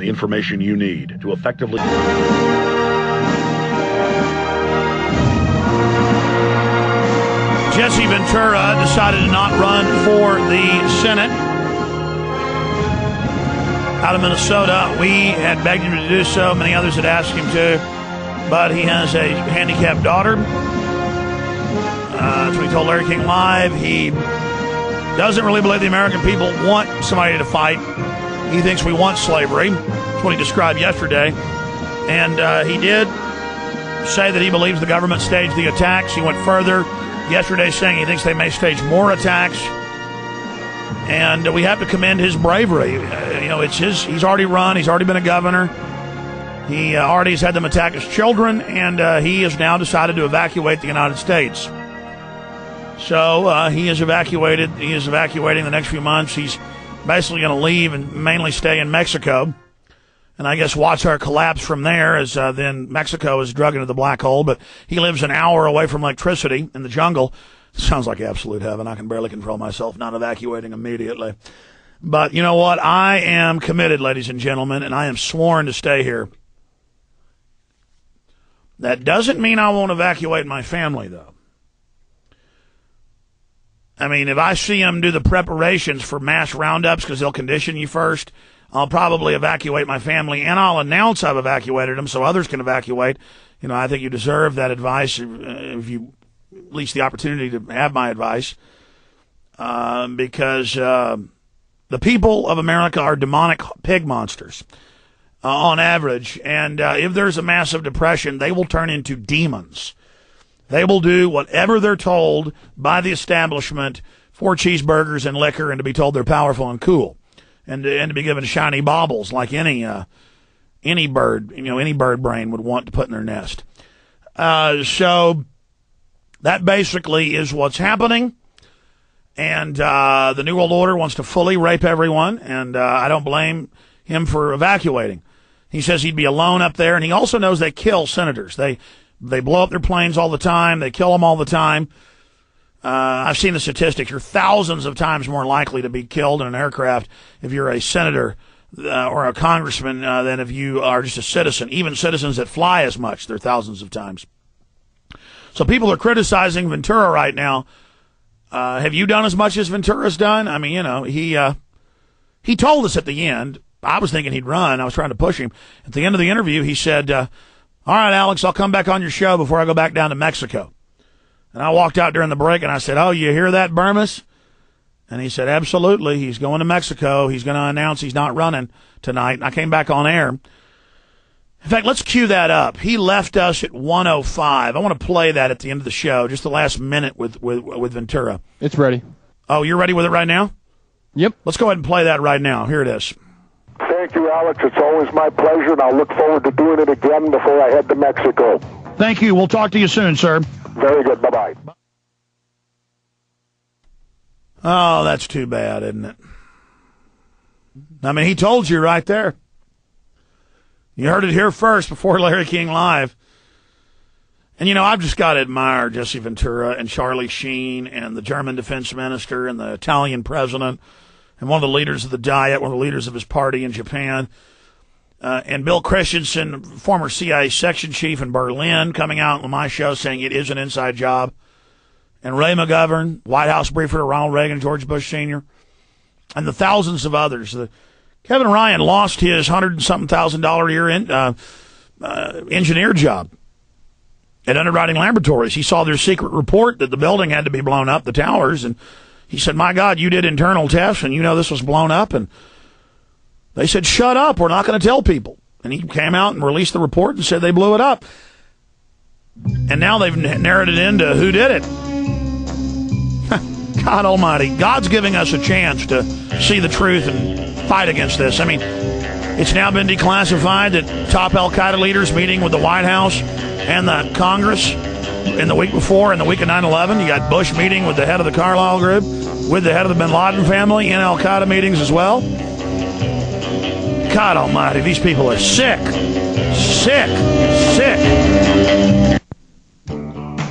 and the information you need to effectively... Jesse Ventura decided to not run for the Senate out of Minnesota. We had begged him to do so. Many others had asked him to, but he has a handicapped daughter. That's what he told Larry King Live. He doesn't really believe the American people want somebody to fight. He thinks we want slavery. That's what he described yesterday. And he did say that he believes the government staged the attacks. He went further yesterday saying he thinks they may stage more attacks. And we have to commend his bravery. It's he's already run. He's already been a governor. He already has had them attack his children, and he has now decided to evacuate the United States. So he is evacuated. He is evacuating the next few months. He's basically going to leave and mainly stay in Mexico. And I guess watch our collapse from there as then Mexico is drug into the black hole. But he lives an hour away from electricity in the jungle. Sounds like absolute heaven. I can barely control myself not evacuating immediately. But you know what? I am committed, ladies and gentlemen, and I am sworn to stay here. That doesn't mean I won't evacuate my family, though. I mean, if I see them do the preparations for mass roundups because they'll condition you first, I'll probably evacuate my family, and I'll announce I've evacuated them so others can evacuate. I think you deserve that advice if you at least the opportunity to have my advice, because the people of America are demonic pig monsters on average, and if there's a massive depression, they will turn into demons. They will do whatever they're told by the establishment for cheeseburgers and liquor and to be told they're powerful and cool and to be given shiny baubles like any bird, any bird brain would want to put in their nest. So that basically is what's happening. And the New World Order wants to fully rape everyone, and I don't blame him for evacuating. He says he'd be alone up there, and he also knows they kill senators. They blow up their planes all the time. They kill them all the time. I've seen the statistics. You're thousands of times more likely to be killed in an aircraft if you're a senator or a congressman than if you are just a citizen. Even citizens that fly as much, they're thousands of times. So people are criticizing Ventura right now. Have you done as much as Ventura's done? I mean, he told us at the end. I was thinking he'd run. I was trying to push him. At the end of the interview, he said, all right, Alex, I'll come back on your show before I go back down to Mexico. And I walked out during the break, and I said, oh, you hear that, Burmis? And he said, absolutely. He's going to Mexico. He's going to announce he's not running tonight. And I came back on air. In fact, let's cue that up. He left us at 1:05. I want to play that at the end of the show, just the last minute with Ventura. It's ready. Oh, you're ready with it right now? Yep. Let's go ahead and play that right now. Here it is. Thank you, Alex. It's always my pleasure, and I'll look forward to doing it again before I head to Mexico. Thank you. We'll talk to you soon, sir. Very good. Bye-bye. Oh, that's too bad, isn't it? I mean, he told you right there. You heard it here first before Larry King Live. And, I've just got to admire Jesse Ventura and Charlie Sheen and the German defense minister and the Italian president and one of the leaders of the Diet, one of the leaders of his party in Japan, and Bill Christensen, former CIA section chief in Berlin, coming out on my show saying it is an inside job. And Ray McGovern, White House briefer to Ronald Reagan, George Bush Sr., and the thousands of others. Kevin Ryan lost his $100,000 a year engineer job at Underwriting Laboratories. He saw their secret report that the building had to be blown up, the towers, and he said, my God, you did internal tests, and this was blown up. And they said, shut up, we're not going to tell people. And he came out and released the report and said they blew it up. And now they've narrowed it into who did it. God almighty. God's giving us a chance to see the truth and fight against this. I mean, it's now been declassified that top al-Qaeda leaders meeting with the White House and the Congress in the week before, in the week of 9/11. You got Bush meeting with the head of the Carlyle Group, with the head of the bin Laden family, in al-Qaeda meetings as well. God almighty, these people are sick. Sick. Sick.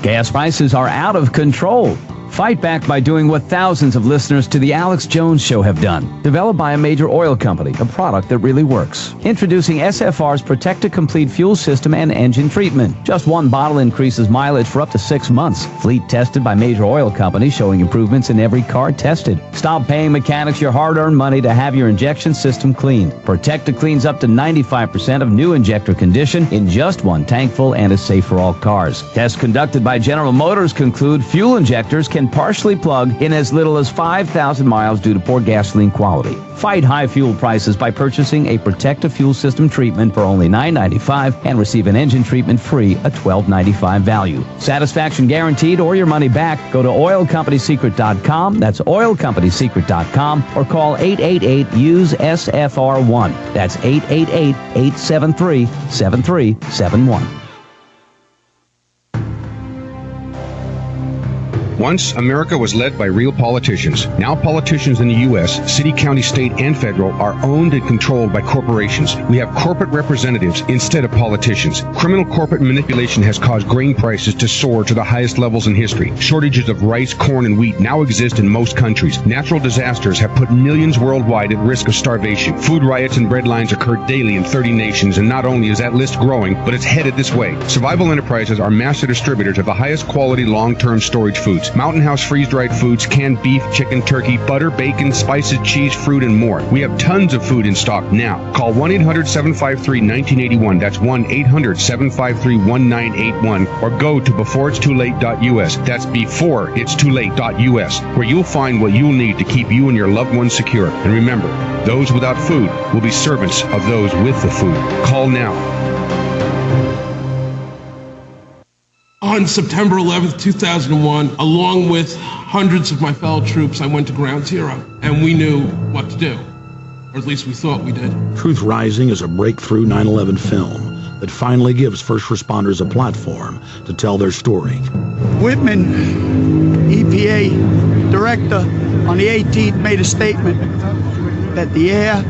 Gas prices are out of control. Fight back by doing what thousands of listeners to The Alex Jones Show have done. Developed by a major oil company, a product that really works. Introducing SFR's Protect-to-Complete fuel system and engine treatment. Just one bottle increases mileage for up to 6 months. Fleet tested by major oil companies, showing improvements in every car tested. Stop paying mechanics your hard-earned money to have your injection system cleaned. Protecta cleans up to 95% of new injector condition in just one tankful and is safe for all cars. Tests conducted by General Motors conclude fuel injectors can partially plug in as little as 5,000 miles due to poor gasoline quality. Fight high fuel prices by purchasing a Protecta fuel system treatment for only $9.95 and receive an engine treatment free, a $12.95 value. Satisfaction guaranteed or your money back. Go to oilcompanysecret.com. That's oilcompanysecret.com or call 888-USE-SFR1. That's 888-873-7371. Once, America was led by real politicians. Now politicians in the U.S., city, county, state, and federal are owned and controlled by corporations. We have corporate representatives instead of politicians. Criminal corporate manipulation has caused grain prices to soar to the highest levels in history. Shortages of rice, corn, and wheat now exist in most countries. Natural disasters have put millions worldwide at risk of starvation. Food riots and breadlines occur daily in 30 nations, and not only is that list growing, but it's headed this way. Survival Enterprises are master distributors of the highest quality long-term storage foods. Mountain House freeze-dried foods, canned beef, chicken, turkey, butter, bacon, spices, cheese, fruit, and more. We have tons of food in stock now. Call 1-800-753-1981. That's 1-800-753-1981. Or go to beforeitstoolate.us. That's beforeitstoolate.us, where you'll find what you'll need to keep you and your loved ones secure. And remember, those without food will be servants of those with the food. Call now. On September 11th, 2001, along with hundreds of my fellow troops, I went to Ground Zero, and we knew what to do, or at least we thought we did. Truth Rising is a breakthrough 9/11 film that finally gives first responders a platform to tell their story. Whitman, EPA director, on the 18th made a statement that the air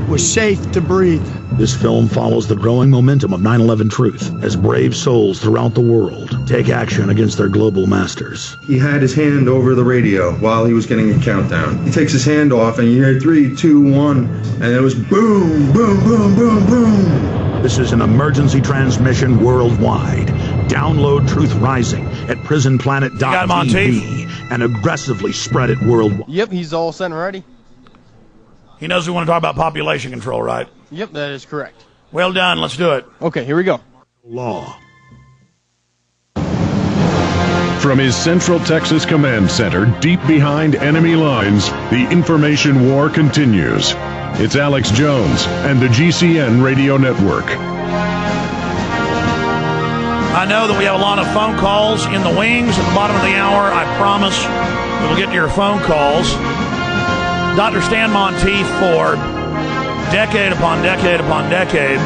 was safe to breathe. This film follows the growing momentum of 9/11 truth as brave souls throughout the world take action against their global masters. He had his hand over the radio while he was getting a countdown. He takes his hand off and you hear 3, 2, 1, and it was boom, boom, boom, boom, boom. This is an emergency transmission worldwide. Download Truth Rising at prisonplanet.tv and aggressively spread it worldwide. Yep, he's all set and ready. He knows we want to talk about population control, right? Yep, that is correct. Well done. Let's do it. Okay, here we go. Law. From his Central Texas Command Center, deep behind enemy lines, the information war continues. It's Alex Jones and the GCN Radio Network. I know that we have a lot of phone calls in the wings at the bottom of the hour. I promise we will get to your phone calls. Dr. Stan Monteith, for decade upon decade upon decade,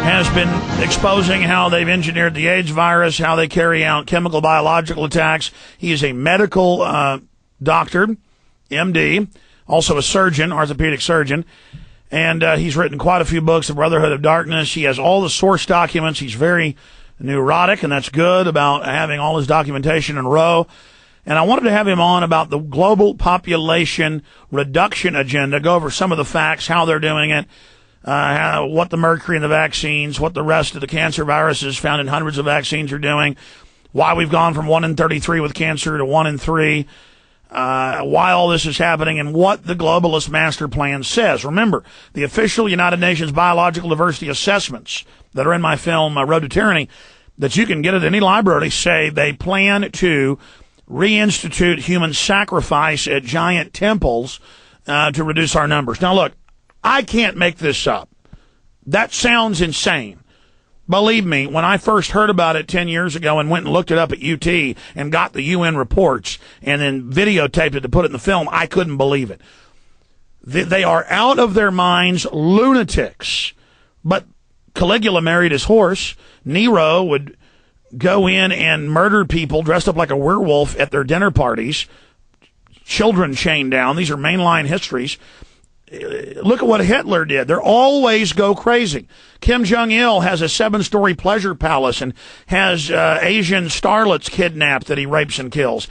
has been exposing how they've engineered the AIDS virus, how they carry out chemical biological attacks. He is a medical doctor, MD, also a surgeon, orthopedic surgeon, and he's written quite a few books, The Brotherhood of Darkness. He has all the source documents. He's very neurotic, and that's good about having all his documentation in a row. And I wanted to have him on about the global population reduction agenda, go over some of the facts, how they're doing it, what the mercury in the vaccines, what the rest of the cancer viruses found in hundreds of vaccines are doing, why we've gone from 1 in 33 with cancer to 1 in 3, why all this is happening, and what the globalist master plan says. Remember, the official United Nations Biological Diversity Assessments that are in my film, Road to Tyranny, that you can get at any library, say they plan to reinstitute human sacrifice at giant temples to reduce our numbers. Now, look, I can't make this up. That sounds insane. Believe me, when I first heard about it 10 years ago and went and looked it up at UT and got the UN reports and then videotaped it to put it in the film, I couldn't believe it. They are out of their minds lunatics. But Caligula married his horse. Nero would go in and murder people dressed up like a werewolf at their dinner parties. Children chained down. These are mainline histories. Look at what Hitler did. They always go crazy. Kim Jong-il has a 7-story pleasure palace and has Asian starlets kidnapped that he rapes and kills.